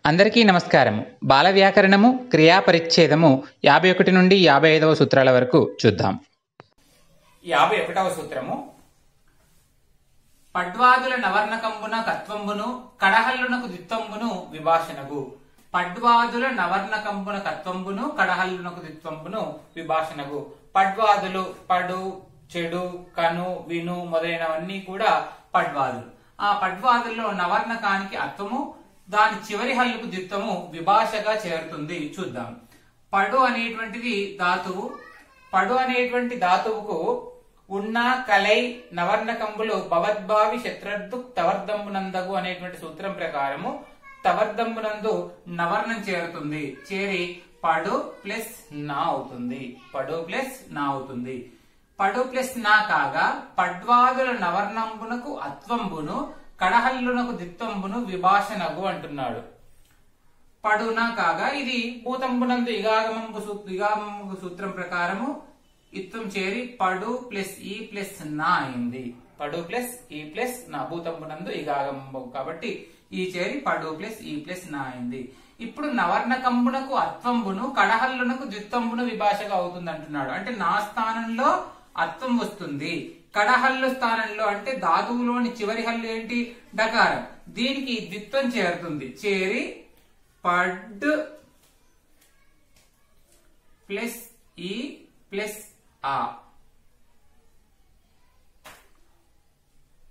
అందరికీ నమస్కారము. బాల వ్యాకరణము క్రియాపరిచ్ఛేదము 51 నుండి 55వ సూత్రాల వరకు చూద్దాం. 51వ సూత్రము పడ్వాదుల నవర్ణకంబున కత్వంబును కడహల్లునకు దిత్వంబును విభాషణగు. పడ్వాదుల నవర్ణకంబున కత్వంబును కడహల్లునకు దిత్వంబును విభాషణగు. పడ్వాదులు పడు, చెడు, కను, విను మొదలైనవన్నీ కూడా పడ్వాదులు. ఆ పడ్వాదుల్లో నవర్ణకానికి అత్వము, దాని చివరి హల్లుకు దిత్వము విభాషగా చేరుతుంది. చూద్దాం. పడు అనేటువంటిది ధాతువు. పడు అనేటువంటి ధాతువుకు ఉన్న కలై నవర్ణకంబులు భవద్భావి శత్రర్థు తవర్దంబునందగు అనేటువంటి సూత్రం ప్రకారము తవర్దంబునందు నవర్ణం చేరుతుంది. చేరి పడు ప్లస్ నా అవుతుంది. పడు ప్లస్ నా అవుతుంది. పడు ప్లస్ నా కాగా పడ్వాదుల నవర్ణంబునకు అత్వంబును కడహల్లునకు దిత్వంబును విభాషణగు అంటున్నాడు. పడునా కాగా ఇది భూతంబునందు ఇగాగమంబు సూత్రం ప్రకారము ఇత్వం చేరి పడు ప్లస్ ఈ ప్లస్ నా అయింది. పడు ప్లస్ ఈ ప్లస్ నా భూతంబునందు ఇగాగమంబు కాబట్టి ఈ చేరి పడు ప్లస్ ఈ ప్లస్ నా అయింది. ఇప్పుడు నవర్ణకంబునకు అత్వంబును కడహల్లునకు ద్విత్వంబును విభాషగా అవుతుంది అంటున్నాడు. అంటే నా స్థానంలో అత్వం వస్తుంది, కడహల్లు స్థానంలో అంటే ధాతువులోని చివరి హల్లు ఏంటి? డకారం. దీనికి ద్విత్వం చేరుతుంది. చేరి పడ్ ప్లస్ ఈ ప్లస్ ఆ.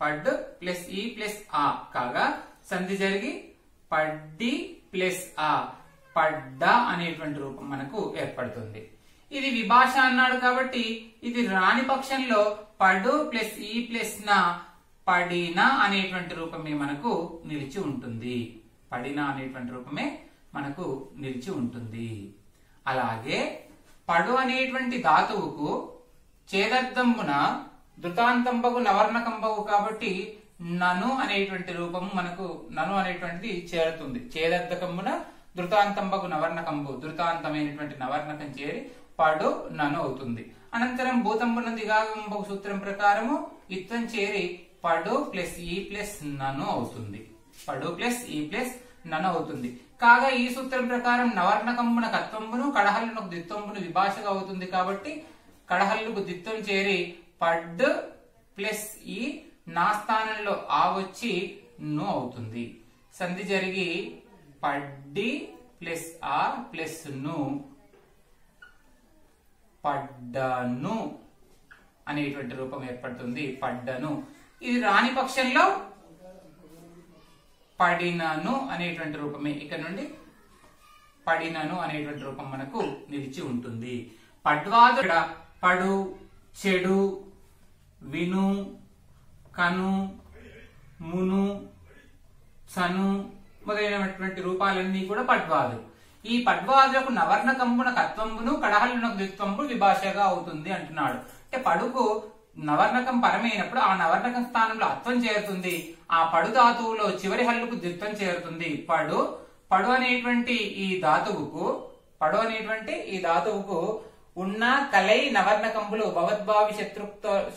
పడ్ ప్లస్ ఈ ప్లస్ ఆ కాగా సంధి జరిగి పడ్డి ప్లస్ ఆ పడ్డ అనేటువంటి రూపం మనకు ఏర్పడుతుంది. ఇది విభాష అన్నాడు కాబట్టి ఇది రాని పక్షంలో పడు ప్లస్ ఈ ప్లస్ నా పడిన అనేటువంటి రూపమే మనకు నిలిచి ఉంటుంది. పడిన అనేటువంటి రూపమే మనకు నిలిచి ఉంటుంది. అలాగే పడు అనేటువంటి ధాతువుకు ఛేదర్థంబున ధృతాంతంబగు నవర్ణకంబగు కాబట్టి నను అనేటువంటి రూపము మనకు నను అనేటువంటిది చేరుతుంది. ఛేదర్థకంబున ధృతాంతంబగు నవర్ణకంబు ధృతాంతమైనటువంటి నవర్ణకం చేరి పడు నను అవుతుంది. అనంతరం భూతంబునందు ఇగాగమంబగు సూత్రం ప్రకారము ఇత్వం చేరి పడు ప్లస్ ఈ ప్లస్ నను అవుతుంది. పడు ప్లస్ ఈ ప్లస్ నను అవుతుంది. కాగా ఈ సూత్రం ప్రకారం నవర్ణకంబున కత్వంబును కడహల్లునకు దిత్వంబును విభాషగా అవుతుంది కాబట్టి కడహల్లుకు దిత్వం చేరి పడ్ ప్లస్ ఈ నా స్థానంలో ఆ వచ్చి ను అవుతుంది. సంధి జరిగి పడ్డి ప్లస్ ఆ ప్లస్ ను పడ్డను అనేటువంటి రూపం ఏర్పడుతుంది. పడ్డను. ఇది రాని పక్షంలో పడినను అనేటువంటి రూపమే. ఇక్కడ నుండి పడినను అనేటువంటి రూపం మనకు నిలిచి ఉంటుంది. పడ్వాదు పడు, చెడు, విను, కను, మును, చను మొదలైనటువంటి రూపాలన్నీ కూడా పడ్వాదు. ఈ పడ్వాదులకు నవర్ణకంబున కత్వంబును కడహల్లునకు ద్విత్వంబు విభాషగా అవుతుంది అంటున్నాడు. అంటే పడుకు నవర్ణకం పరమైనప్పుడు ఆ నవర్ణకం స్థానంలో అత్వం చేరుతుంది. ఆ పడు ధాతువులో చివరి హల్లుకు ద్విత్వం చేరుతుంది. పడు అనేటువంటి ఈ ధాతువుకు ఉన్న కలై నవర్ణకంబులు భవద్భావి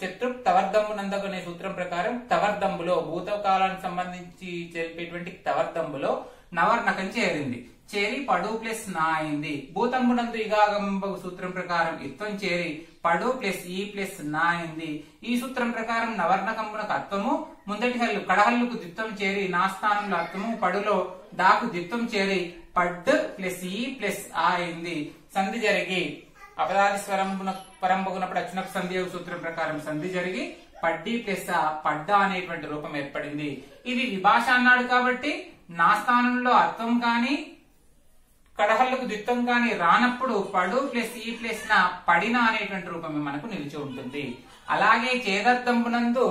శత్రుక్ తవర్దంబునందగు అనే సూత్రం ప్రకారం తవర్దంబులో భూతకాలానికి సంబంధించి చెప్పేటువంటి తవర్దంబులో నవర్ణకం చేరింది. చేరి పడు ప్లస్ నా అయింది. భూతంబునందు ఇగాగమంబగు సూత్రం ప్రకారం ఇత్వం చేరి పడు ప్లస్ ఈ ప్లస్ నా అయింది. ఈ సూత్రం ప్రకారం నవర్ణకంబునకు అత్వము ముందటి హల్లు కడహల్లుకు దిత్వం చేరి నా స్థానంలో అత్వము పడులో డాకు దిత్వం చేరి పడ్ ప్లస్ ఈ ప్లస్ ఆ అయింది. సంధి జరిగి అపరాధి స్వరంబున పరంబగునప్పుడు అచ్చునకు సంధి సూత్రం ప్రకారం సంధి జరిగి పడ్డి ప్లస్ ఆ పడ్డ అనేటువంటి రూపం ఏర్పడింది. ఇది విభాష అన్నాడు కాబట్టి నా స్థానంలో అత్వం కాని కడహల్లుకు దిత్వం కాని రానప్పుడు పడు ప్లస్ ఈ ప్లస్ నా పడిన అనేటువంటి రూపమే మనకు నిలిచి ఉంటుంది. అలాగే ఛేదర్థంబునందు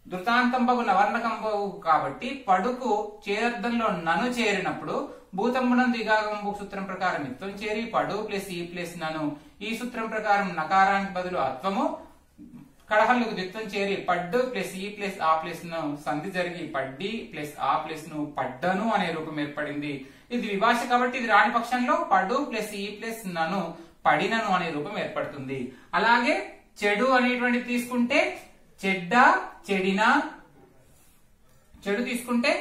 ధృతాంతంబగు నవర్ణకంబగు కాబట్టి పడుకు ఛేదర్థంలో నను చేరినప్పుడు భూతంబునందు ఇగాగంబు సూత్రం ప్రకారం ఇత్వం చేరి పడు ప్లస్ ఈ ప్లస్ నను. ఈ సూత్రం ప్రకారం నకారానికి బదులు అత్వము కడహల్లుకు దిత్వం చేరి పడ్డు ప్లస్ ఈ ప్లస్ ఆ ప్లస్ ను సంధి జరిగి పడ్డి ప్లస్ ఆ ప్లస్ ను పడ్డను అనే రూపం ఏర్పడింది. ఇది విభాష కాబట్టి ఇది రాని పక్షంలో పడు ప్లస్ ఈ ప్లస్ నను పడినను అనే రూపం ఏర్పడుతుంది. అలాగే చెడు అనేటువంటిది తీసుకుంటే చెడ్డ, చెడిన. చెడు తీసుకుంటే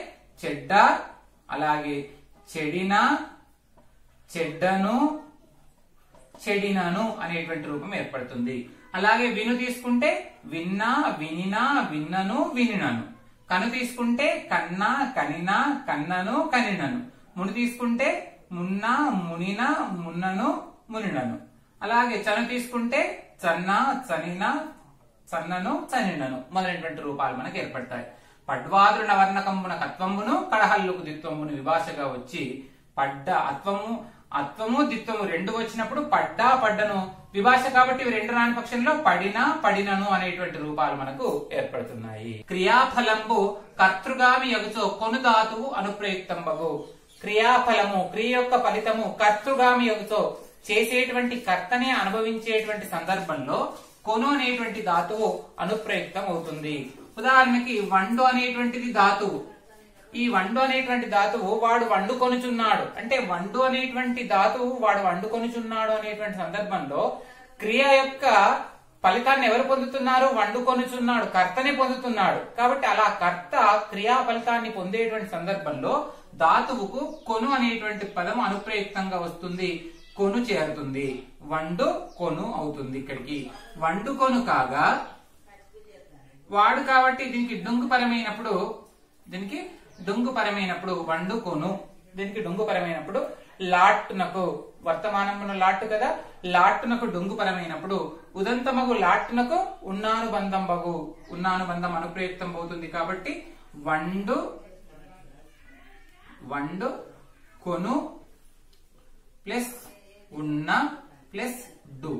చెడ్డ, అలాగే చెడిన, చెడ్డను, చెడినను అనేటువంటి రూపం ఏర్పడుతుంది. అలాగే విను తీసుకుంటే విన్నా, వినినా, విన్నను, వినినను. కను తీసుకుంటే కన్నా, కనినా, కన్నను, కనినను. మును తీసుకుంటే మున్నా, మునినా, మున్నను, మునినను. అలాగే చను తీసుకుంటే చన్నా, చనినా, చన్నను, చనినను మొదలైనటువంటి రూపాలు మనకు ఏర్పడతాయి. పడ్వాదురు నవర్ణకంబున కత్వమును కడహల్లుకు దిత్వమును విభాషగా వచ్చి పడ్డ అత్వము దిత్వము రెండు వచ్చినప్పుడు పడ్డా, పడ్డను విభాష కాబట్టి ఇవి రెండు రాని పక్షంలో పడినా, పడినను అనేటువంటి రూపాలు మనకు ఏర్పడుతున్నాయి. క్రియాఫలంబు కర్తృగామి యగుచో కొను ధాతువు అనుప్రయుక్తంబగు. క్రియాఫలము, క్రియ యొక్క ఫలితము కర్తృగామి యగుచో చేసేటువంటి కర్తనే అనుభవించేటువంటి సందర్భంలో కొను అనేటువంటి ధాతువు అనుప్రయుక్తం అవుతుంది. ఉదాహరణకి వండు అనేటువంటిది ధాతువు. ఈ వండు అనేటువంటి ధాతువు వాడు వండుకొనుచున్నాడు అంటే వండు అనేటువంటి ధాతువు వాడు వండుకొనుచున్నాడు అనేటువంటి సందర్భంలో క్రియ యొక్క ఫలితాన్ని ఎవరు పొందుతున్నారు? వండుకొనుచున్నాడు, కర్తనే పొందుతున్నాడు. కాబట్టి అలా కర్త క్రియా ఫలితాన్ని పొందేటువంటి సందర్భంలో ధాతువుకు కొను అనేటువంటి పదం అనుప్రయుక్తంగా వస్తుంది, కొను చేరుతుంది, వండు కొను అవుతుంది. ఇక్కడికి వండు కొను కాగా వాడు కాబట్టి దీనికి డుంగుపరమైనప్పుడు వండు కొను, దీనికి డుంగుపరమైనప్పుడు లాట్టునకు వర్తమానమున లాట్టు కదా, లాట్టునకు డుంగుపరమైనప్పుడు ఉదంతమగు లాట్టునకు ఉన్నానుబంధం బగు, ఉన్నానుబంధం అనుప్రయుక్తం అవుతుంది. కాబట్టి వండు కొను ప్లస్ ఉన్న ప్లస్ డు.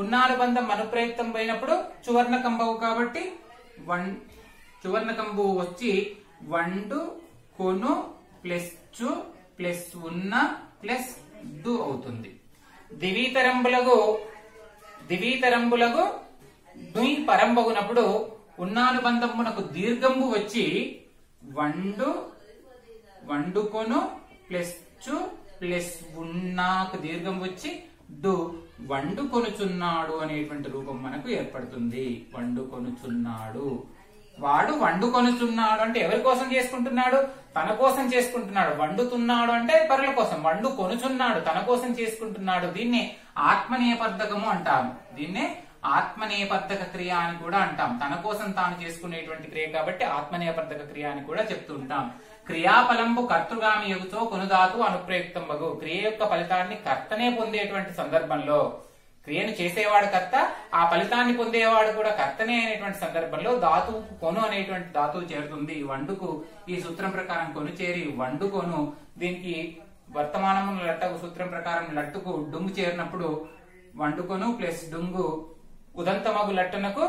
ఉన్నానుబంధం అనుప్రయుక్తం అయినప్పుడు చువర్ణకంబవు కాబట్టి చువర్ణకంబు వచ్చి వండు కొను ప్లస్ చు ప్లస్ ఉన్న ప్లస్ డు అవుతుంది. దివీతరంబులకు దుయ్ పరంబగునప్పుడు ఉన్నానుబంధమునకు దీర్ఘంబు వచ్చి వండుకొను ప్లస్ చు ప్లస్ ఉన్నాకు దీర్ఘం వచ్చి డు వండుకొనుచున్నాడు అనేటువంటి రూపం మనకు ఏర్పడుతుంది. వండుకొనుచున్నాడు, వాడు వండుకొనుచున్నాడు అంటే ఎవరి కోసం చేసుకుంటున్నాడు? తన కోసం చేసుకుంటున్నాడు. వండుతున్నాడు అంటే పరుల కోసం, వండుకొనుచున్నాడు తన కోసం చేసుకుంటున్నాడు. దీన్నే ఆత్మనేపథకము అంటాము. దీన్నే ఆత్మనేపథక క్రియ అని కూడా అంటాం. తన కోసం తాను చేసుకునేటువంటి క్రియ కాబట్టి ఆత్మనేపథక క్రియ అని కూడా చెప్తుంటాం. క్రియాఫలంబు కర్తృగామి యగుచో కొనుధాతు అనుప్రయుక్తం బగు. క్రియ యొక్క ఫలితాన్ని కర్తనే పొందేటువంటి సందర్భంలో, క్రియను చేసేవాడు కర్త, ఆ ఫలితాన్ని పొందేవాడు కూడా కర్తనే అనేటువంటి సందర్భంలో ధాతువు కొను అనేటువంటి ధాతువు చేరుతుంది. వండుకు ఈ సూత్రం ప్రకారం కొను చేరి వండుకొను, దీనికి వర్తమానము లట్టకు సూత్రం ప్రకారం లట్టుకు డుంగు చేరినప్పుడు వండుకొను ప్లస్ డుంగు ఉదంతమగు లట్టునకు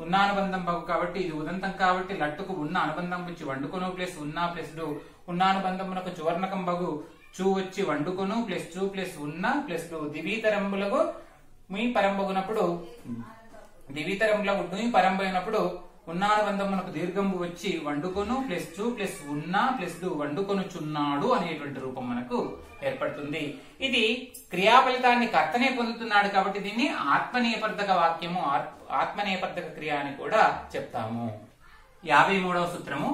ఉన్నానుబంధం బగు కాబట్టి ఇది ఉదంతం కాబట్టి లట్టుకు ఉన్న అనుబంధం వచ్చి వండుకొను ప్లస్ ఉన్నా ప్లస్ డు, ఉన్నానుబంధమునకు చువర్ణకం బగు చూ వచ్చి వండుకొను ప్లస్ చూ ప్లస్ ఉన్న ప్లస్ డు. దివీతరంబులకు మీ పరంబగునప్పుడు పరంబైనప్పుడు ఉన్నానుబంధమునకు దీర్ఘంబు వచ్చి వండుకొను ప్లస్ చూ ప్లస్ ఉన్నా ప్లస్ డు వండుకొనుచున్నాడు అనేటువంటి రూపం మనకు ఏర్పడుతుంది. ఇది క్రియా ఫలితాన్ని కర్తనే పొందుతున్నాడు కాబట్టి దీన్ని ఆత్మనేపథక వాక్యము, ఆత్మనేపథక క్రియ అని కూడా చెప్తాము. 53వ సూత్రము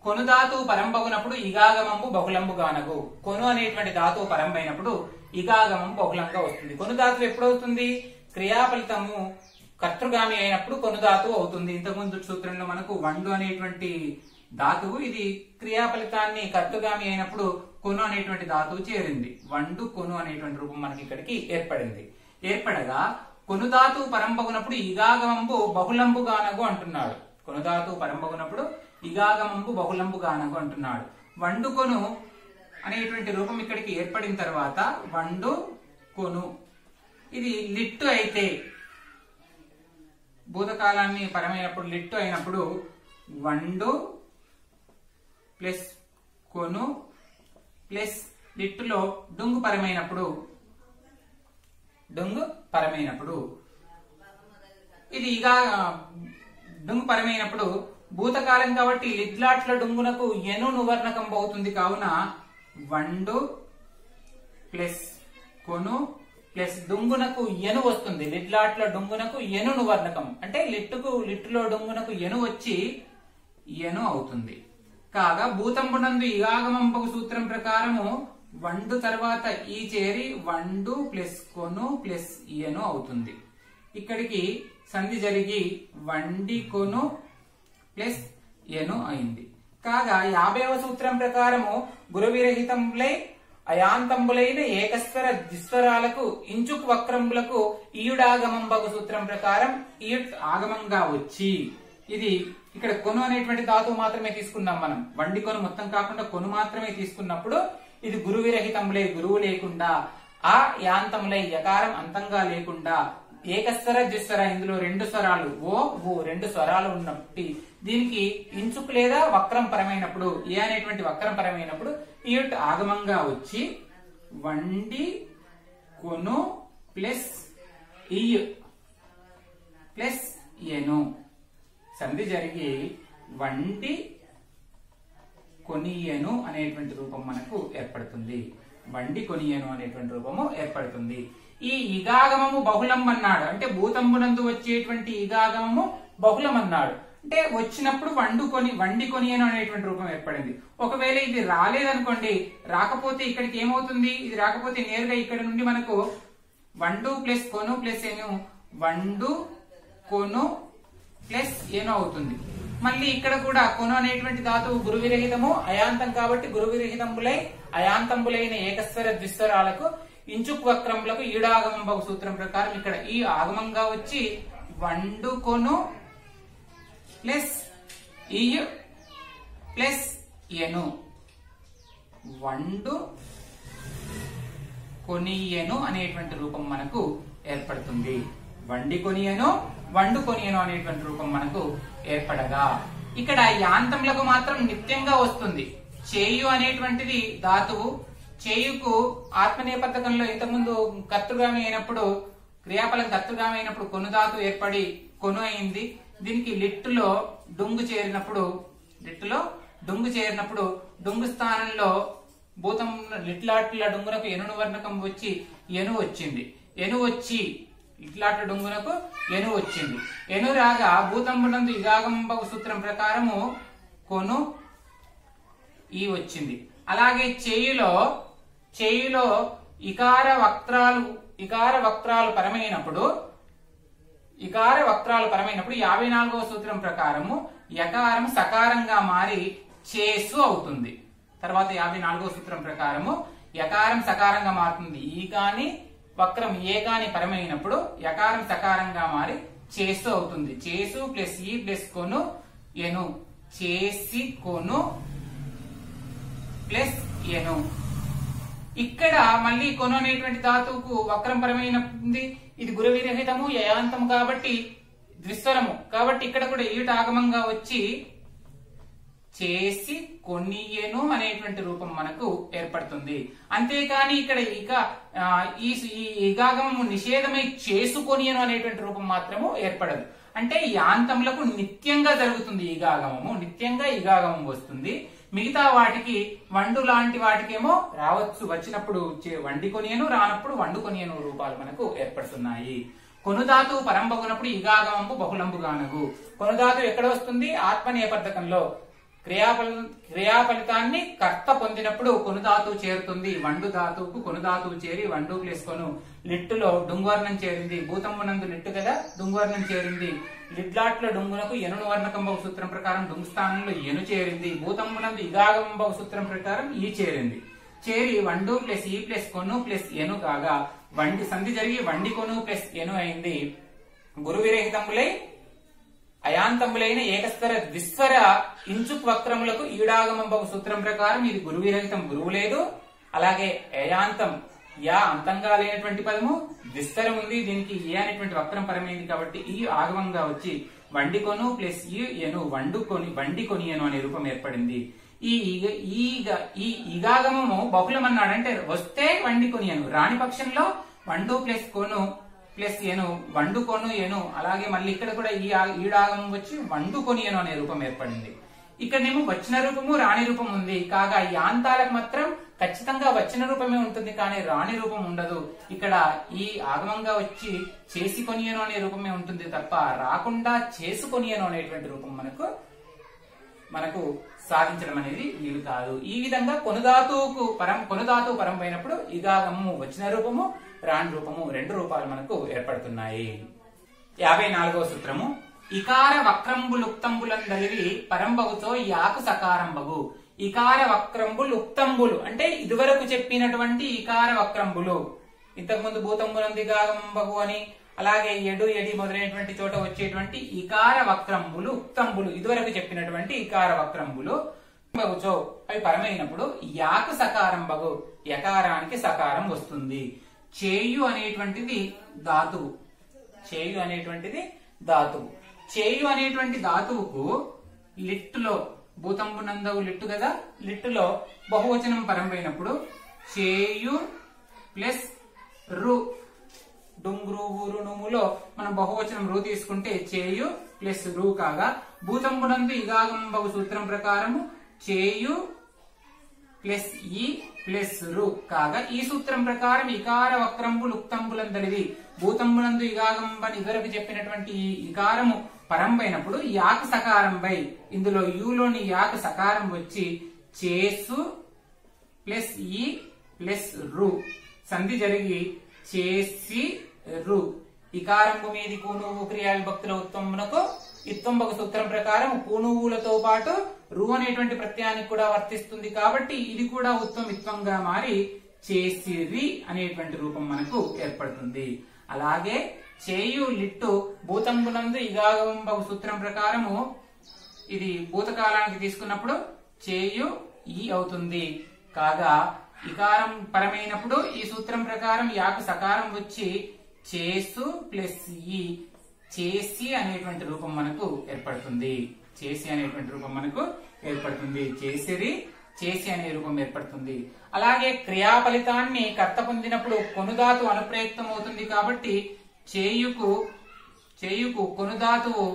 కొను ధాతువు పరంబగునప్పుడు ఇగాగమంబు బహుళంబు గానగు. కొను అనేటువంటి ధాతువు పరంబైనప్పుడు ఇగాగమం బహుళంగా వస్తుంది. కొను ధాతువు ఎప్పుడవుతుంది? క్రియా ఫలితము కర్తృగామి అయినప్పుడు కొను ధాతువు అవుతుంది. ఇంతకుముందు సూత్రంలో మనకు వండు అనేటువంటి ధాతువు ఇది క్రియా ఫలితాన్ని కర్తృగామి అయినప్పుడు కొను అనేటువంటి ధాతువు చేరింది. వండు కొను అనేటువంటి రూపం మనకి ఇక్కడికి ఏర్పడగా కొను ధాతువు పరంబగునప్పుడు ఇగాగమంబు బహుళంబు గానగు అంటున్నాడు. కొను ధాతువు పరంబగునప్పుడు ఇగాగమంబు బహుళంబు గానగు అంటున్నాడు. వండు కొను అనేటువంటి రూపం ఇక్కడికి ఏర్పడిన తర్వాత వండు కొను ఇది లిట్టు అయితే, భూతకాలాన్ని పరమైనప్పుడు లిట్టు అయినప్పుడు వండు ప్లస్ కొను ప్లస్ లిట్టులో డుంగు పరమైనప్పుడు ఇది ఇగా డుంగు పరమైనప్పుడు భూతకాలం కాబట్టి లిడ్లాట్ల డుంగునకు ఎను నువర్ణకం అవుతుంది. కావున వండు ప్లస్ కొను ప్లస్ డుంగునకు ఎను వస్తుంది. లిడ్లాట్ల డుంగునకు ఎను నువర్ణకం అంటే లిట్టులో డుంగునకు ఎను వచ్చి ఎను అవుతుంది. కాగా భూతంబునందు ఇగాగమంబగు సూత్రం ప్రకారము వండు తర్వాత ఈ చేరి వండు ప్లస్ కొను ప్లస్ ఇయను అవుతుంది. ఇక్కడికి సంధి జరిగి వండి కొను ప్లస్ ఎను అయింది. కాగా 50వ సూత్రం ప్రకారము గురువిరహితంలై అయాంతంబులైన ఏకస్వర ద్విస్వరాలకు ఇంచుక్ వక్రములకు ఈయుడాగమంబగు సూత్రం ప్రకారం ఈయుట్ ఆగమంగా వచ్చి, ఇది ఇక్కడ కొను అనేటువంటి ధాతువు మాత్రమే తీసుకున్నాం మనం, వండి కొను మొత్తం కాకుండా కొను మాత్రమే తీసుకున్నప్పుడు ఇది గురువిరహితంలై గురువు లేకుండా, ఆ యాంతములై యకారం అంతంగా లేకుండా, ఏకస్వర ద్విస్వర ఇందులో రెండు స్వరాలు ఓ ఊ రెండు స్వరాలు ఉన్నప్పటి దీనికి ఇంచుకు లేదా వక్రం పరమైనప్పుడు ఏ అనేటువంటి వక్రం పరమైనప్పుడు ఈయుట్ ఆగమంగా వచ్చి వండి కొను ప్లస్ ఇయ్ ప్లస్ ఎను సంధి జరిగి వండి కొనియను అనేటువంటి రూపం మనకు ఏర్పడుతుంది. వండి కొనియను అనేటువంటి రూపము ఏర్పడుతుంది. ఈ ఇగాగమము బహుళం అన్నాడు, అంటే భూతంబునందు వచ్చేటువంటి ఇగాగమము బహుళం అన్నాడు, అంటే వచ్చినప్పుడు వండి కొనియను అనేటువంటి రూపం ఏర్పడింది. ఒకవేళ ఇది రాలేదనుకోండి, రాకపోతే ఇక్కడికి ఏమవుతుంది, ఇది రాకపోతే నేరుగా ఇక్కడ నుండి మనకు వండు ప్లస్ కొను ప్లస్ ఎను వండు కొను ప్లస్ ఎను అవుతుంది. మళ్ళీ ఇక్కడ కూడా కొను అనేటువంటి ధాతువు గురువిరహితము అయాంతం కాబట్టి గురువిరహితంబులై అయాంతంబులైన ఏకస్వర ద్విస్వరాలకు ఇంచుక్ వక్రములకు ఈడాగమంబగు సూత్రం ప్రకారం ఇక్కడ ఈ ఆగమంగా వచ్చి వండు కొను ప్లస్ ఇయ్ ప్లస్ ఎను వండు కొనియను అనేటువంటి రూపం మనకు ఏర్పడుతుంది. వండి కొనియను వండు కొనియను అనేటువంటి రూపం మనకు ఏర్పడగా, ఇక్కడ యాంతములకు మాత్రం నిత్యంగా వస్తుంది. చేయు అనేటువంటిది ధాతువు, చేయుకు ఆత్మనేపథకంలో ఇంతకుముందు కర్తృగామి అయినప్పుడు క్రియాపలం కర్తృగామి అయినప్పుడు కొను ధాతు ఏర్పడి కొను అయింది. దీనికి లిట్టులో డుంగు చేరినప్పుడు డుంగు స్థానంలో భూతం లిట్లాట్ల డుంగునకు ఎను వర్ణకం వచ్చి ఎను వచ్చింది. ఎను వచ్చి ఇట్లాట్ల డుంగునకు ఎను వచ్చింది. ఎను రాగా భూతంబునందు ఇగాగమంబగు సూత్రం ప్రకారము కొను ఈ వచ్చింది. అలాగే చేయులో ఇకార వక్త్రాలు పరమైనప్పుడు 54వ సూత్రం ప్రకారము యకారం సకారంగా మారి చేసు అవుతుంది. తర్వాత 54వ సూత్రం ప్రకారము యకారం సకారంగా మారుతుంది. ఈ కాని వక్రం ఏ కాని పరమైనప్పుడు యకారం సకారంగా మారి చేసు అవుతుంది. చేసు ప్లస్ ఈ ప్లస్ కొను ఎను చేసి కొను ప్లస్ ఎను. ఇక్కడ మళ్ళీ కొను అనేటువంటి ధాతువుకు వక్రం పరమైనది, ఇది గురువిరహితము యయాంతము కాబట్టి ద్విస్వరము కాబట్టి ఇక్కడ కూడా ఈట ఆగమంగా వచ్చి చేసి కొనియను అనేటువంటి రూపం మనకు ఏర్పడుతుంది. అంతేకాని ఇక్కడ ఈ ఇగాగమము నిషేధమై చేసుకొనియను అనేటువంటి రూపం మాత్రము ఏర్పడదు. అంటే యాంతములకు నిత్యంగా జరుగుతుంది ఇగాగమము, నిత్యంగా ఇగాగమం వస్తుంది. మిగతా వాటికి వండు లాంటి వాటికేమో రావచ్చు, వచ్చినప్పుడు వండి కొనియను, రానప్పుడు వండు కొనియను రూపాలు మనకు ఏర్పడుతున్నాయి. కొనుధాతు పరంబగునప్పుడు ఇగాగమంబు బహుళంబు గానగు. కొనుధాతు ఎక్కడ వస్తుంది? ఆత్మ నేపథకంలో క్రియాఫలితాన్ని కర్త పొందినప్పుడు కొనుధాతువు చేరుతుంది. వండు ధాతువుకు కొనుధాతువు చేరి వండు ప్లస్ కొను. లిట్టులో డుంగువర్ణం చేరింది. భూతమ్మునందు లిట్టు కదా డుంగువర్ణం చేరింది. లిడ్లాట్లో డుంగునకు ఎను వర్ణకంబవ సూత్రం ప్రకారం డుంగు స్థానంలో ఎను చేరింది. భూతమ్మునందు ఇగాగమంబవ సూత్రం ప్రకారం ఈ చేరింది. చేరి వండు ప్లస్ ఈ ప్లస్ కొను ప్లస్ ఎను కాగా వండి సంధి జరిగి వండి కొను ప్లస్ ఎను అయింది. గురువిరహితములై అయాంతములైన ఏకస్వర ద్విస్వర ఇంచుక్ వక్రములకు ఈడాగమంబవ సూత్రం ప్రకారం ఇది గురువిరహితం, గురువు లేదు. అలాగే అయాంతం యా అంతంగా లేనటువంటి పదము, ద్విస్వరం ఉంది, దీనికి ఏ అనేటువంటి వక్రం పరమైంది కాబట్టి ఈ ఆగమంగా వచ్చి వండి కొను ప్లస్ ఈ ఎను వండి కొనియను అనే రూపం ఏర్పడింది. ఈ ఇగాగమము బహుళం అన్నాడు, అంటే వస్తే వండి కొనియను, రాని పక్షంలో వండు ప్లస్ కొను ప్లస్ ఎను వండు కొను ఎను. అలాగే మళ్ళీ ఇక్కడ కూడా ఈడాగమం వచ్చి వండు కొనియను అనే రూపం ఏర్పడింది. ఇక్కడనేమో వచ్చిన రూపము రాణి రూపం ఉంది. కాగా యాంతాలకు మాత్రం ఖచ్చితంగా వచ్చిన రూపమే ఉంటుంది, కానీ రాణి రూపం ఉండదు. ఇక్కడ ఈ ఆగమంగా వచ్చి చేసి కొనియను అనే రూపమే ఉంటుంది తప్ప రాకుండా చేసుకొనియను అనేటువంటి రూపం మనకు సాధించడం అనేది వీలు కాదు. ఈ విధంగా కొనుధాతువు పరంపోయినప్పుడు ఇగాగము వచ్చిన రూపము, రాని రూపము రెండు రూపాలు మనకు ఏర్పడుతున్నాయి. 54వ సూత్రము ఇకార వక్రంబులుక్తంబులందలివి పరంబగుతో యాకు సకారంబగు. ఇకార వక్రంబులు ఉక్తంబులు అంటే ఇదివరకు చెప్పినటువంటి ఇకార వక్రంబులు, ఇంతకుముందు భూతంబులంది గాగంబగు అని, అలాగే ఎడు ఎడి మొదలైనటువంటి చోట వచ్చేటువంటి ఇకార వక్రంబులు ఉక్తంబులు, ఇదివరకు చెప్పినటువంటి ఇకార వక్రంబులు బగుచో అవి పరమైనప్పుడు యాకు సకారం బగు, యకారానికి సకారం వస్తుంది. చేయు అనేటువంటిది ధాతువు, చేయు అనేటువంటిది ధాతువు. చేయు అనేటువంటి ధాతువుకు లిట్టులో భూతంబునందవు లిట్టు కదా, లిట్టులో బహువచనం పరంపోయినప్పుడు చేయు ప్లస్ రు, డుంగ్రు ఊరు నుములో మనం బహువచనం రు తీసుకుంటే చేయు ప్లస్ రు కాగా, భూతంబునందు ఇగాగంబగు సూత్రం ప్రకారము చేయు ప్లస్ ఈ ప్లస్ రు కాగా, ఈ సూత్రం ప్రకారం ఇకార వక్రంబులు ఉక్తంబులందరివి భూతంబునందు ఇగాగంబని ఇదివరకు చెప్పినటువంటి ఈ ఇకారము పరంపైనప్పుడు యాకు సకారం బై, ఇందులో యులోని యాకు సకారం వచ్చి చేసు ప్లస్ ఈ ప్లస్ రు సంధి జరిగి చేసి రు. ఇకారంబు మీది కూనువు క్రియా విభక్తుల ఉత్తంబునకు ఇత్తంబకు సూత్రం ప్రకారం కూనువులతో పాటు రు అనేటువంటి ప్రత్యయానికి కూడా వర్తిస్తుంది కాబట్టి ఇది కూడా ఉత్తంగా మారి చేసిరి అనేటువంటి రూపం మనకు ఏర్పడుతుంది. అలాగే చేయు లిట్టు భూతంబునందు ఇగాగంబగు సూత్రం ప్రకారము ఇది భూతకాలానికి తీసుకున్నప్పుడు చేయు ఈ అవుతుంది కాగా, ఇకారం పరమైనప్పుడు ఈ సూత్రం ప్రకారం యాకు సకారం వచ్చి చేసు ప్లస్ ఈ చేసి అనేటువంటి రూపం మనకు ఏర్పడుతుంది. చేసి అనేటువంటి రూపం మనకు ఏర్పడుతుంది. చేసిరి చేసి అనే రూపం ఏర్పడుతుంది. అలాగే క్రియా ఫలితాన్ని కర్త పొందినప్పుడు కొనుధాతు అనుప్రయుక్తం అవుతుంది కాబట్టి చేయుకు కొనుధాతువు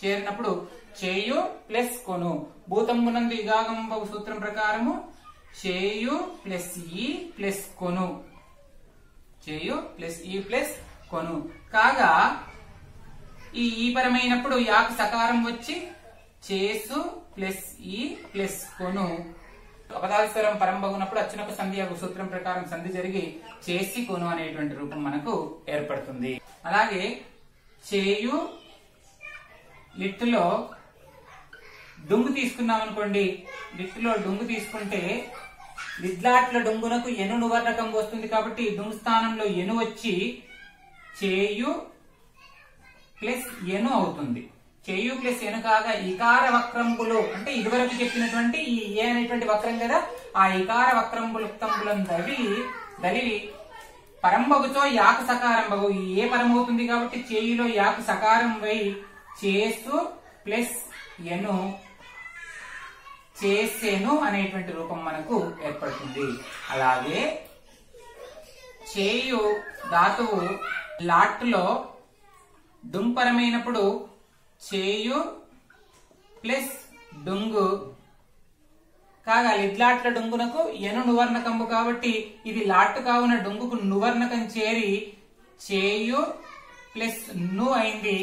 చేరినప్పుడు చేయు ప్లస్ కొను, భూతంబునందు ఇగాగంబగు సూత్రం ప్రకారము చేయు ప్లస్ ఈ ప్లస్ కొను, చేయు ప్లస్ ఈ ప్లస్ కొను కాగా, ఈ పరమైనప్పుడు యాకు సకారం వచ్చి చేసు ప్లస్ ఈ ప్లస్ కొను, అపదాస్వరం పరంబగునప్పుడు అచ్చునకు సంధి సూత్రం ప్రకారం సంధి జరిగి చేసి కొను అనేటువంటి రూపం మనకు ఏర్పడుతుంది. అలాగే చేయు లిట్టులో డుంగు తీసుకున్నాం అనుకోండి, లిట్టులో డుంగు తీసుకుంటే లిడ్లాట్ల డుంగునకు ఎను నువర్ణకం వస్తుంది కాబట్టి డుంగు స్థానంలో ఎను వచ్చి చేయు ప్లస్ ఎను అవుతుంది. చేయు ప్లస్ ఎను కాగా ఇకార వక్రంబులు అంటే ఇదివరకు చెప్పినటువంటి ఈ ఏ అనేటువంటి వక్రం కదా, ఆ ఇకార వక్రంబులు ఉక్తంబులను దలివి పరంబగుతో యాకు సకారం బగు, ఈ ఏ పరమవుతుంది కాబట్టి చేయులో యాకు సకారం వై చేసు ప్లస్ ఎను చేసేను అనేటువంటి రూపం మనకు ఏర్పడుతుంది. అలాగే చేయు ధాతువు లాట్లో డుంపరమైనప్పుడు చేయు ప్లస్ డుంగు కాగా, లిడ్లాట్ల డుంగునకు ఎను నువర్ణకంబు కాబట్టి ఇది లాట్టు కావున డుంగుకు నువర్ణకం చేరి చేయు ప్లస్ ను అయింది.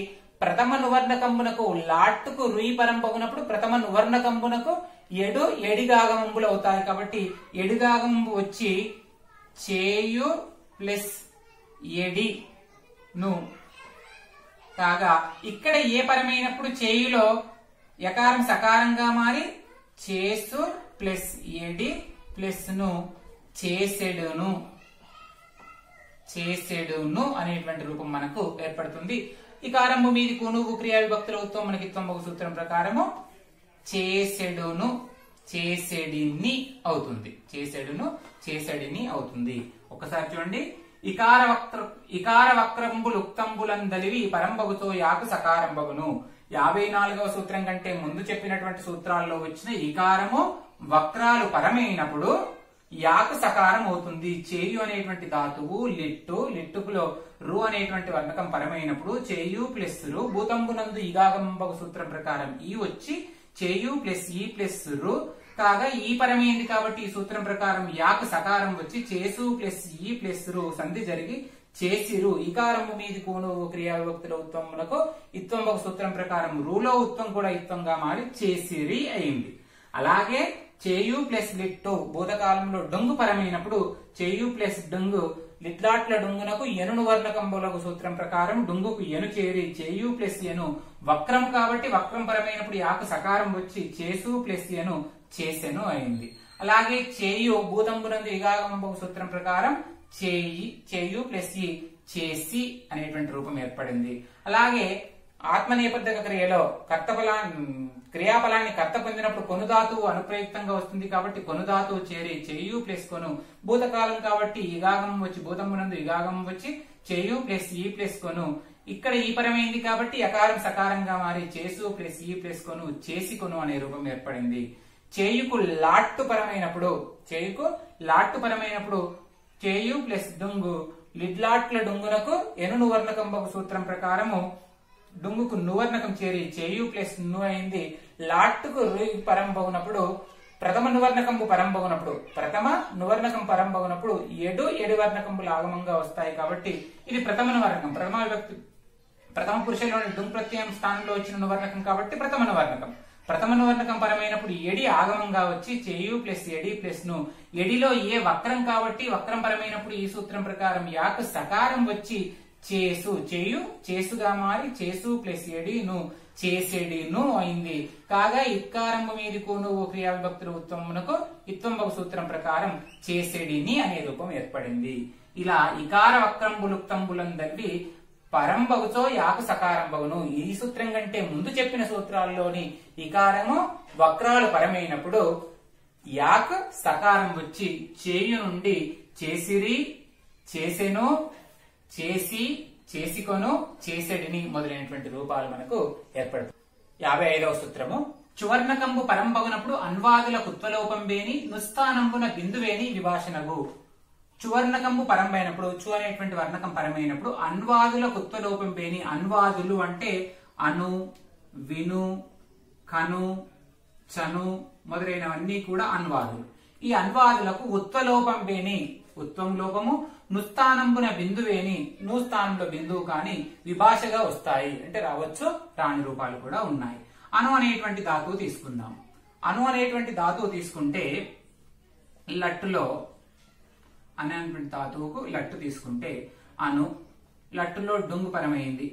ప్రథమ నువర్ణకంబునకు లాట్టుకు రుయి పరంపగునప్పుడు ప్రథమ నువర్ణకంబునకు ఎడు ఎడిగాగమంబులు అవుతాయి కాబట్టి ఎడిగాగంబు వచ్చి చేయు ప్లస్ ఎడి ను కాగా, ఇక్కడ ఏ పరమైనప్పుడు చేయులో యకారం సకారంగా మారి చేసు ప్లస్ ఎడి ప్లస్ ను చేసెడును అనేటువంటి రూపం మనకు ఏర్పడుతుంది. ఇకారంబు మీది కూనుగు క్రియా విభక్తుల ఉత్వం మనకి ఇత్వంబగు సూత్రం ప్రకారము చేసెడును చేసెడిని అవుతుంది. చేసెడిని అవుతుంది. ఒక్కసారి చూడండి, ఇకార వక్రంబులు ఉక్తంబులందలివి పరంబగుతో యాకు సకారంబగును. 54వ సూత్రం కంటే ముందు చెప్పినటువంటి సూత్రాల్లో వచ్చిన ఇకారము వక్రాలు పరమైనప్పుడు యాకు సకారం అవుతుంది. చేయు అనేటువంటి ధాతువు లిట్టుకులో రు అనేటువంటి వర్ణకం పరమైనప్పుడు చేయు ప్లస్ రు, భూతంబునందు ఇగాగంబగు సూత్రం ప్రకారం ఈ వచ్చి చేయు ప్లస్ ఈ ప్లస్ రు కాగా, ఈ పరమైంది కాబట్టి ఈ సూత్రం ప్రకారం యాకు సకారం వచ్చి చేసు ప్లస్ ఈ ప్లస్ రు సంధి జరిగి చేసిరు. ఇకారము మీది కూను క్రియా విభక్తుల ఉత్వములకు ఇత్వంబకు సూత్రం ప్రకారం రూలో ఉత్వం కూడా ఇత్వంగా మారి చేసిరి అయింది. అలాగే చేయు ప్లస్ లిట్టు భూతకాలంలో డొంగు పరమైనప్పుడు చేయు ప్లస్ డొంగు లిట్లాట్ల డొంగునకు ఎనును వర్ణకంబులకు సూత్రం ప్రకారం డొంగుకు ఎను చేరి చేయు ప్లస్ ఎను వక్రం కాబట్టి వక్రం పరమైనప్పుడు యాకు సకారం వచ్చి చేసు ప్లస్ ఎను చేసెను అయింది. అలాగే చేయు భూతంబునందు ఇగాగంబకు సూత్రం ప్రకారం చేయు ప్లస్ ఈ చేసి అనేటువంటి రూపం ఏర్పడింది. అలాగే ఆత్మనేపథ్య క్రియలో క్రియాఫలాన్ని కర్త పొందినప్పుడు కొనుధాతువు అనుప్రయుక్తంగా వస్తుంది కాబట్టి కొనుధాతువు చేరి చేయు ప్లస్ కొను భూతకాలం కాబట్టి ఇగాగం వచ్చి భూతమునందు ఇగాగం వచ్చి చేయు ప్లస్ ఈ ప్లస్ కొను ఇక్కడ ఈ పరమైంది కాబట్టి యకారం సకారంగా మారి చేసు ప్లస్ ఈ ప్లస్ కొను చేసి కొను అనే రూపం ఏర్పడింది. చేయుకు లాట్టు పరమైనప్పుడు చేయు ప్లస్ డుంగు లిడ్లాట్ల డుంగునకు ఎను వర్ణకంబకు సూత్రం ప్రకారము డుంగుకు నువర్ణకం చేరి చేయు ప్లస్ ను అయింది. లాట్టుకు పరంబగునప్పుడు ప్రథమ నువర్ణకంబు పరంబగునప్పుడు ఎడు వర్ణకంబులు ఆగమంగా వస్తాయి కాబట్టి ఇది ప్రథమ నువర్ణకం. ప్రథమ పురుషులోని డుంగ్ ప్రత్యయం స్థానంలో వచ్చిన నువర్ణకం కాబట్టి ప్రథమ నువర్ణకం పరమైనప్పుడు ఎడి ఆగమంగా వచ్చి చేయు ప్లస్ ఎడి ప్లస్ ను ఎడిలో ఏ వక్రం కాబట్టి వక్రం పరమైనప్పుడు ఈ సూత్రం ప్రకారం యాకు సకారం వచ్చి చేసుగా మారి చేసు ప్లస్ ఎడి ను చేసేడి ను అయింది. కాగా ఇక్కారంభ మీది కోను క్రియా విభక్తుల ఉత్వమునకు ఇత్వంబకు సూత్రం ప్రకారం చేసేడిని అనే రూపం ఏర్పడింది. ఇలా ఇకార వక్రంబులుక్తంబులందరి పరంబగుతో యాకు సకారంబగును. ఈ సూత్రం కంటే ముందు చెప్పిన సూత్రాల్లోని ఇకారము వక్రాలు పరమైనప్పుడు యాక్ సకారం వచ్చి చేయు నుండి చేసిరి చేసెను చేసి చేసికొను చేసేడిని మొదలైనటువంటి రూపాలు మనకు ఏర్పడుతుంది. 55వ సూత్రము చువర్ణకంబు పరంబగునప్పుడు అన్వాదుల కుత్వలోపంబేని నుస్థానంబున బిందువేని విభాషణగు. చువర్ణకంబు పరంబైనప్పుడు చు అనేటువంటి వర్ణకం పరమైనప్పుడు అన్వాదుల కుత్వలోపంబేని అన్వాదులు అంటే అను విను కను చను మొదలైనవన్నీ కూడా అన్వాదులు. ఈ అన్వాదులకు ఉత్వలోపంబేని ఉత్వం లోపము నుస్థానంబున బిందువేని ను స్థానంలో బిందువు కాని విభాషగా వస్తాయి అంటే రావచ్చు, రాని రూపాలు కూడా ఉన్నాయి. అను అనేటువంటి ధాతువు తీసుకుందాం. అను అనేటువంటి ధాతువు తీసుకుంటే లట్టులో అనేటువంటి ధాతువుకు లట్టు తీసుకుంటే అను లట్టులో డొంగు పరమైంది.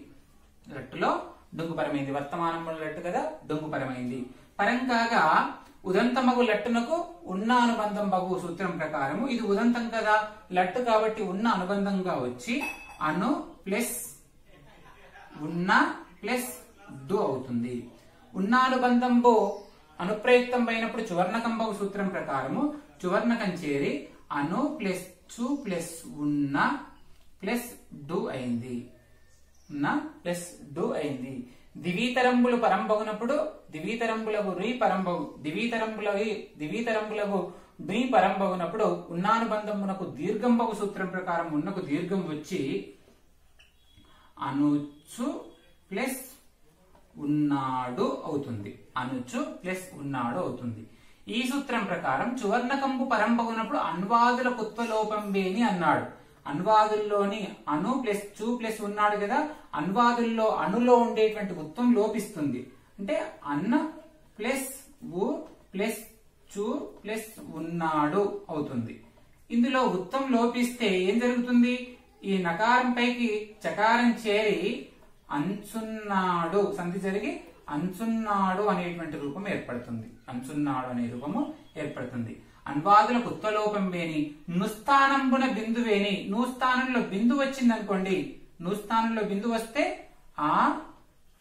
వర్తమానంలో లట్టు కదా డొంగు పరమైంది. పరం కాగా ఉదంతమగు లట్టునకు ఉన్న అనుబంధం బగు సూత్రం ప్రకారము ఇది ఉదంతం కదా లట్టు కాబట్టి ఉన్న అనుబంధంగా వచ్చి అను ప్లస్ ఉన్న ప్లస్ డు అవుతుంది. ఉన్న అనుబంధంబో అనుప్రయుక్తం అయినప్పుడు చువర్ణకంబగు సూత్రం ప్రకారము చువర్ణకం చేరి అను ప్లస్ చు ప్లస్ ఉన్న ప్లస్ డు అయింది. దివీతరంబులు పరంబగునప్పుడు దివీతరంబులకు రీ పరంబగునప్పుడు ఉన్నానుబంధమునకు దీర్ఘంబగు సూత్రం ప్రకారం ఉన్నకు దీర్ఘం వచ్చి అనుచు ప్లస్ ఉన్నాడు అవుతుంది. ఈ సూత్రం ప్రకారం చువర్ణకంబు పరంబగునప్పుడు అన్వాదుల కుత్వలోపంబేని అన్నాడు. అన్వాదుల్లోని అను ప్లస్ చు ప్లస్ ఉన్నాడు కదా అన్వాదుల్లో అనులో ఉండేటువంటి ఉత్వం లోపిస్తుంది అంటే అన్న ప్లస్ ఉ ప్లస్ చు ప్లస్ ఉన్నాడు అవుతుంది. ఇందులో ఉత్వం లోపిస్తే ఏం జరుగుతుంది? ఈ నకారం పైకి చకారం చేరి అంచున్నాడు సంధి జరిగి అంచున్నాడు అనేటువంటి రూపం ఏర్పడుతుంది. అన్వాదుల కుత్వలోపంబేని నుస్థానంబున బిందువేని ను స్థానంలో బిందు వచ్చింది అనుకోండి. ను స్థానంలో బిందు వస్తే ఆ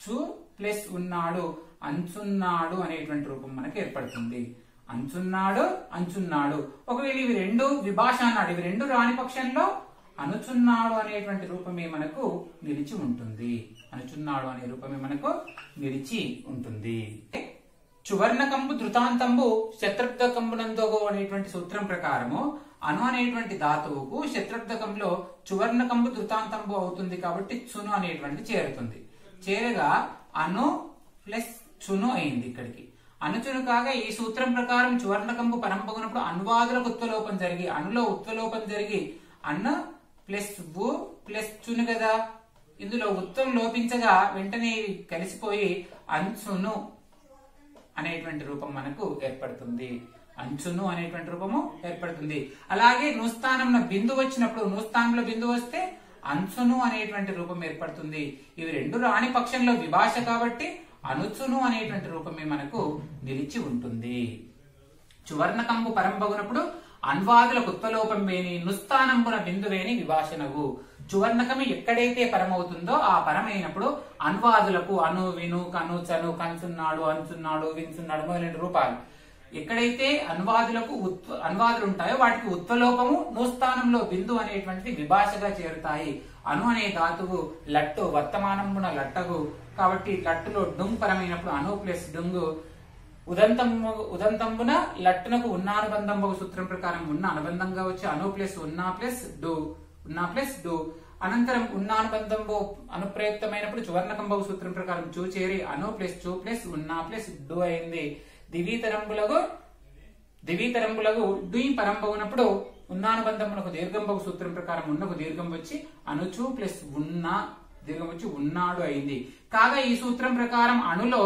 చు ప్లస్ ఉన్నాడు అంచున్నాడు అనేటువంటి రూపం మనకి ఏర్పడుతుంది. అంచున్నాడు. ఒకవేళ ఇవి రెండు విభాష అన్నాడు. ఇవి రెండు రాని పక్షంలో అనుచున్నాడు అనేటువంటి రూపమే మనకు నిలిచి ఉంటుంది. చువర్ణకంబు ధృతాంతంబు శత్రుర్థకంబునందోగో అనేటువంటి సూత్రం ప్రకారము అను అనేటువంటి ధాతువుకు శత్రుర్థకంలో చువర్ణకంబు ధృతాంతంబు అవుతుంది కాబట్టి చును అనేటువంటి చేరుతుంది. చేరగా అను ప్లస్ చును అయింది. ఇక్కడికి అనుచును కాగా ఈ సూత్రం ప్రకారం చువర్ణకంబు పరంపగునప్పుడు అన్వాదులకు ఉత్వలోపం జరిగి అనులో ఉత్వలోపం జరిగి అన్న ప్లస్ బు ప్లస్ చును కదా ఇందులో ఉత్వం లోపించగా వెంటనే కలిసిపోయి అనేటువంటి రూపం మనకు ఏర్పడుతుంది. అంచును అనేటువంటి రూపము ఏర్పడుతుంది. అలాగే నుస్థానంలో బిందు వచ్చినప్పుడు, నుస్థానంలో బిందు వస్తే అంచును అనేటువంటి రూపం ఏర్పడుతుంది. ఇవి రెండు రాని పక్షంలో విభాష కాబట్టి అనుచును అనేటువంటి రూపమే మనకు నిలిచి ఉంటుంది. చువర్ణకంబు పరంబగునప్పుడు అన్వాదులకు ఉత్వలోపం వేని నుస్థానంబున బిందువేని విభాషణగు. చువర్ణకము ఎక్కడైతే పరమవుతుందో ఆ పరమైనప్పుడు అన్వాదులకు అను, విను, కను, చను, కంచున్నాడు, అంచున్నాడు, వించున్నాడు మొదలైన రూపాలు ఎక్కడైతే అన్వాదులు ఉంటాయో వాటికి ఉత్వలోపము నుస్థానంలో బిందు అనేటువంటిది విభాషగా చేరుతాయి. అను అనే ధాతువు లట్టు వర్తమానమున లట్టగు కాబట్టి లట్టులో డుంగ్ పరమైనప్పుడు అను ప్లస్ డుంగు ఉదంతంబున లట్టునకు ఉన్న అనుబంధంబు సూత్రం ప్రకారం ఉన్న అనుబంధంగా వచ్చి అను ప్లస్ ఉన్నా ప్లస్ డు అనంతరం ఉన్న అనుబంధంబు అనుప్రయుక్తమైనప్పుడు చువర్ణకంబు సూత్రం ప్రకారం చూ చేరి అను ప్లస్ చూ ప్లస్ ఉన్నా ప్లస్ డు అయింది. దివీతరంబులకు డుయి పరంబవునప్పుడు ఉన్నానుబంధమునకు దీర్ఘంబగు సూత్రం ప్రకారం ఉన్నకు దీర్ఘం వచ్చి అనుచు ప్లస్ ఉన్న దీర్ఘం వచ్చి ఉన్నాడు అయింది. కాగా ఈ సూత్రం ప్రకారం అణులో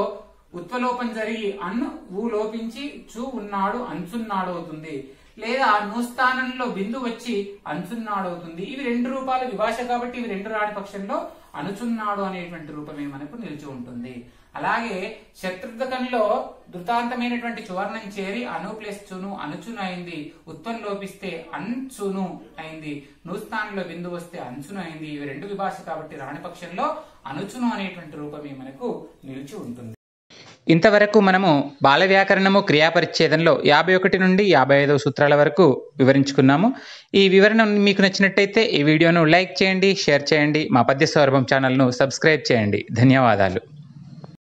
ఉత్వలోపం జరిగి అన్ను ఊ లోపించి చూ ఉన్నాడు అంచున్నాడు అవుతుంది. లేదా నుస్థానంలో బిందు వచ్చి అంచున్నాడు అవుతుంది. ఇవి రెండు రూపాలు విభాష కాబట్టి ఇవి రెండు రాని పక్షంలో అనుచున్నాడు అనేటువంటి రూపమే మనకు నిలిచి ఉంటుంది. అలాగే శత్రుర్థకంలో ధృతాంతమైనటువంటి చువర్ణం చేరి అను ప్లస్ చును అనుచును అయింది. ఉత్వం లోపిస్తే అంచును అయింది. నుస్థానంలో బిందు వస్తే అంచును అయింది. ఇవి రెండు విభాష కాబట్టి రాని పక్షంలో అనుచును అనేటువంటి రూపమే మనకు నిలిచి ఉంటుంది. ఇంతవరకు మనము బాల వ్యాకరణము క్రియాపరిచ్ఛేదంలో 51 నుండి 55వ సూత్రాల వరకు వివరించుకున్నాము. ఈ వివరణ మీకు నచ్చినట్టయితే ఈ వీడియోను లైక్ చేయండి, షేర్ చేయండి. మా పద్య సౌరభం ఛానల్ను సబ్స్క్రైబ్ చేయండి. ధన్యవాదాలు.